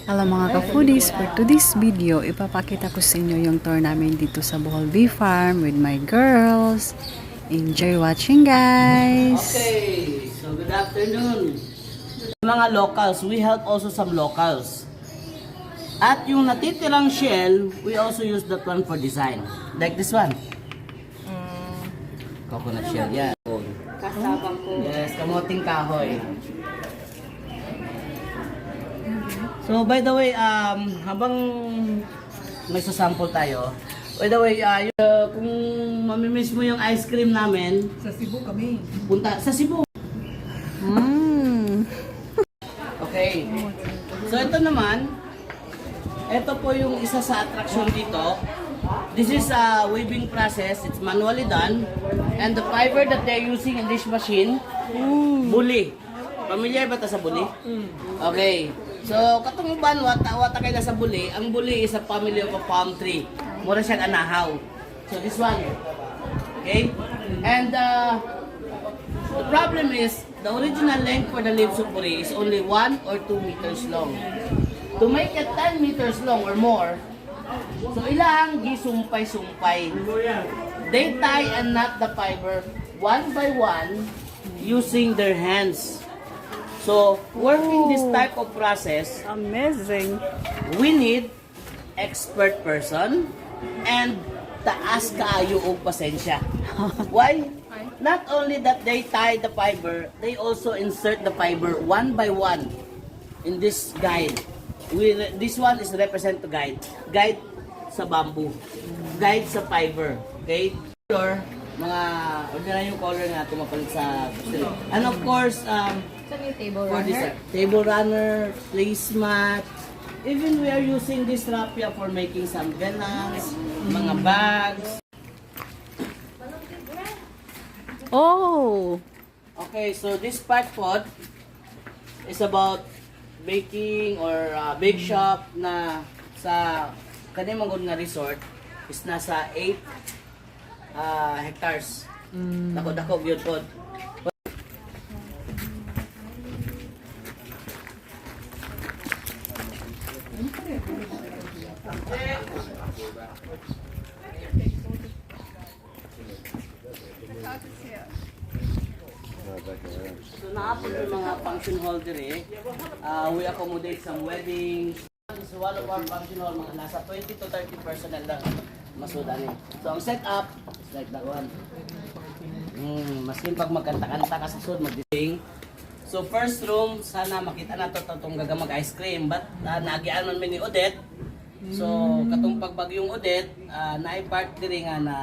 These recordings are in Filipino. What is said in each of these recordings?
Hello mga ka-foodies, for today's video, ipapakita ko sa inyo yung tour namin dito sa Bohol Bee Farm with my girls. Enjoy watching, guys! Okay, so good afternoon. Mga locals, we help also some locals. At yung natitirang shell, we also use that one for design. Like this one. Coconut shell, yan. Kasabang ko. Yes, kamuting kahoy. So by the way, habang may sasample tayo, by the way, kung mamimiss mo yung ice cream namin, Sa Cebu kami. punta sa Cebu. Okay. So ito naman, ito po yung isa sa attraction dito. This is a weaving process. It's manually done. And the fiber that they're using in this machine, buli. Familiar ba ito sa buli? Okay. So, katong uban, wata kayo sa buli. Ang buli is a family of a palm tree. Mura siyang anahaw. So, this one. Okay? And the problem is, the original length for the leaves of buri is only 1 or 2 meters long. To make it 10 meters long or more, so ilang gisumpay-sumpay. They tie and knot the fiber one by one using their hands. So, working this type of process, Amazing! we need expert person and taas kaayo og pasensya. Why? Not only that they tie the fiber, they also insert the fiber one by one in this guide. This one is represent to guide. Guide sa bamboo. Guide sa fiber. Okay? Color, mga ordinary yung color na tumapalit sa gusto. And of course, Saan yung table for this, runner? table runner, placemat. Even we are using this raffia for making some ganans, mga bags. Oh! Okay, so this part pod is about baking or bake shop na sa kanimang nga resort is nasa 8 hectares. Dako-dako yun pod. So naapod yung mga function hall dire. We accommodate some weddings. So one of our function hall, mga nasa 20 to 30 personnel lang masudan eh. So ang setup is like that one. Maskin pag magkanta-kanta ka sa sud mag-sing. So first room, sana makita na to itong gagamag ice cream. But naagian man ni Odette. So katong pagbagyong Odette, na-part diri nga na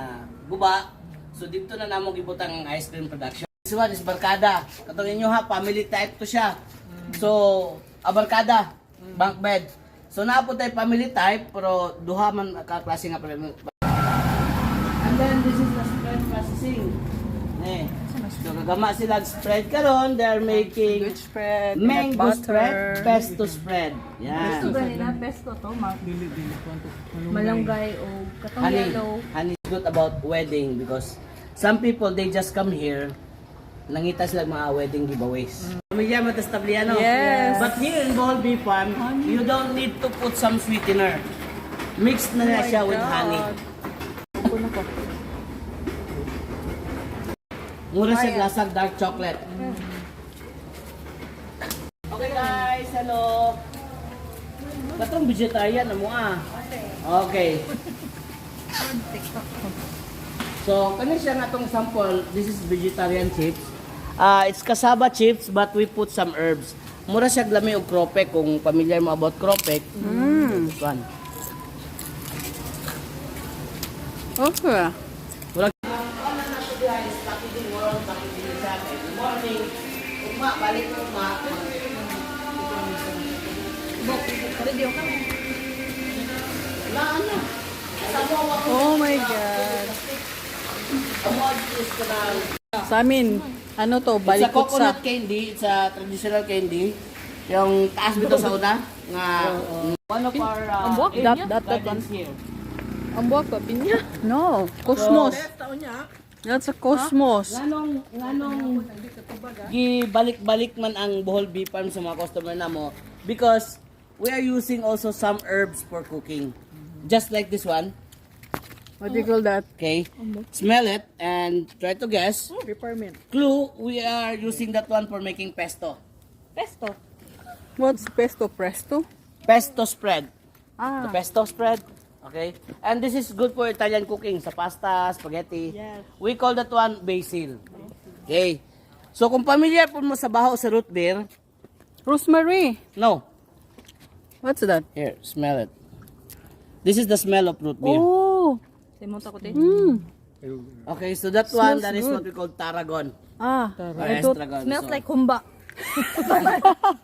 guba. So dito na namo gibutang ice cream production. This one is barkada. Katong inyo ha, family type to siya. So, barkada, bunk bed. So naapod tayo family type, pero duha man kaklase nga pala. And then this is the spread processing. So gagama sila spread karon, they are making Good spread, mango peanut spread, butter. pesto spread. Pesto Yan. ganila, pesto to, malunggay o katong Honey, yellow. honey is good about wedding because some people they just come here, nangita sila mga wedding giveaways. Pamilya matastabliano. Yes. But here in Bohol Bee Farm, you don't need to put some sweetener. Mixed na na siya with honey. Mura siya lasang dark chocolate. Okay guys, hello. Katong vegetarian na mo ah. Okay. So, kani siya nga itong sample, this is vegetarian chips. It's cassava chips but we put some herbs. Mura siya glami og cropek kung familiar mo about cropek. This one. Okay. Mura wala na to guys, packaging world, packaging sa good morning. Uma, balik mo ma. Radio ka. Wala ano. Oh my God! About this kanal. Sa amin, ano to, It's a balikot sa... coconut candy, it's a traditional candy. Yung taas dito sa una, nga one of our guidance here. Ang buwak pa, pinya? No, cosmos. That's a cosmos. Nganong gibalik-balik man ang Bohol Bee Farm sa mga customer namo because we are using also some herbs for cooking. Just like this one. What do you call that? Okay. Smell it and try to guess. Peppermint. Clue, we are using that one for making pesto. Pesto. What's pesto presto? Pesto spread. Ah, The pesto spread. Okay. And this is good for Italian cooking. Sa pasta, spaghetti. Yes. We call that one basil. Okay. So kung familiar po mo sa baho sa root beer, rosemary. no. What's that? Here, smell it. This is the smell of root beer. Oh. Simonta ko te. Okay, so that one, Smells that is good. what we call tarragon. Ah, Or I thought, estragon. Smells So, like humba.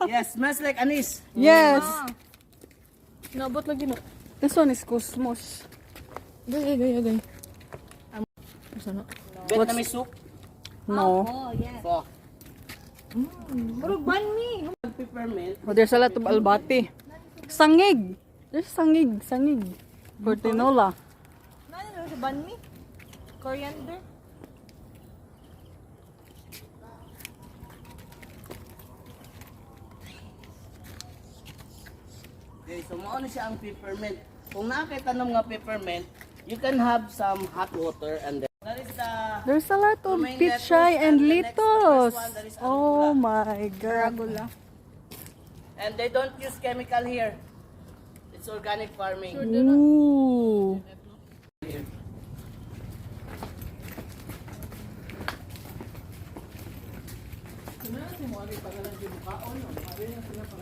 yes, smells like anise. yes. Nabot lagi na. This one is cosmos. Gay. Sana. Vietnamese soup. No. Oh, yes. So, Murag ban mi. peppermint. Oh, there's a lot of albati. Sangig. There's sangig. For tinola. Nani sa ban mi? Coriander. Okay, so mauna siya ang peppermint. Kung nakakita ng mga peppermint, you can have some hot water and then that is the There's a lot of romaine pichay lettuce, and the next, the litos. first one, that is Oh arugula. my god. And they don't use chemical here. It's organic farming. Ooh.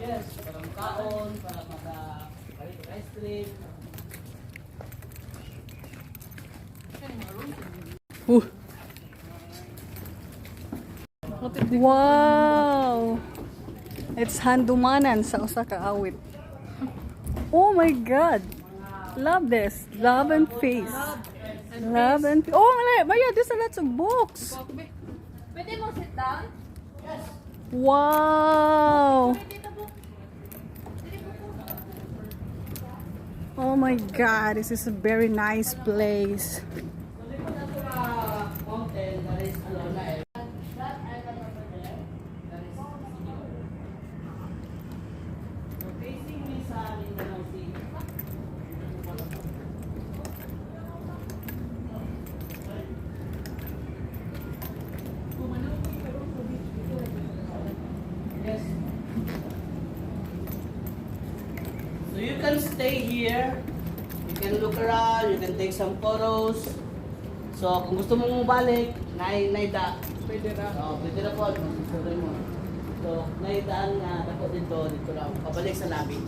Yes, para makaon, para ice cream. Wow. It's handumanan sa usa ka awit. Oh my god. Love this. Love and face. Love and oh Maya, there's a lot of books. Pwede mo sit down? Wow. Oh my god, this is a very nice place. Mountain, that is Alona. That island over there, that is so facing me sa Mindanao Sea. Yes. So you can stay here, you can look around, you can take some photos. So kung gusto mong balik, naida. Pwede na. So, pwede na po. Sorry mo. So, naidaan nga ako dito lang. Pabalik sa labi.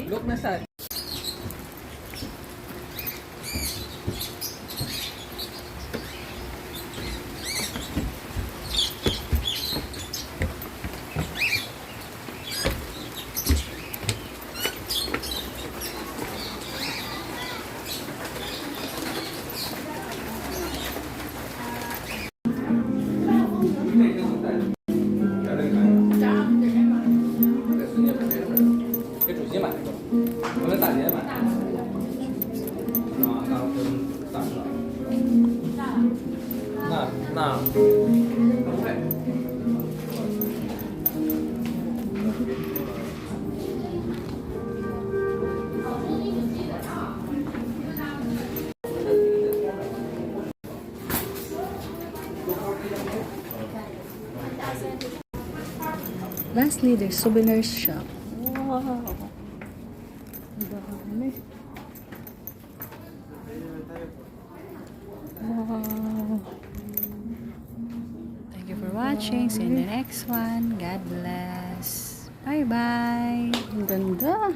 Look na sa给主机买一个，我们大姐买。那跟大哥。那不配。Lastly, there's souvenir shop. Wow. Dami. Wow. Thank you for watching. See you in the next one. God bless. Bye-bye. Ang ganda.